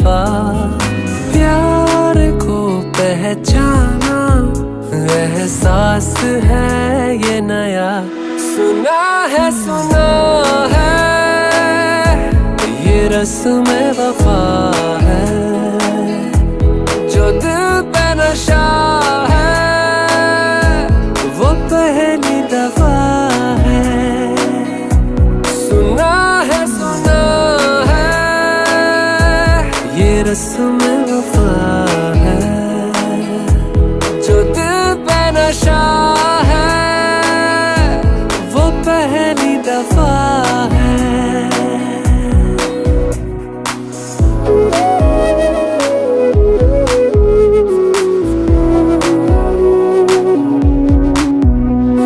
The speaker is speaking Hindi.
दफा प्यार को पहचाना, एहसास है ये नया। सुना है ये रस्म वफा है, जो दिल पे नशा है वो पहली दफा है। सुना है ये रस्म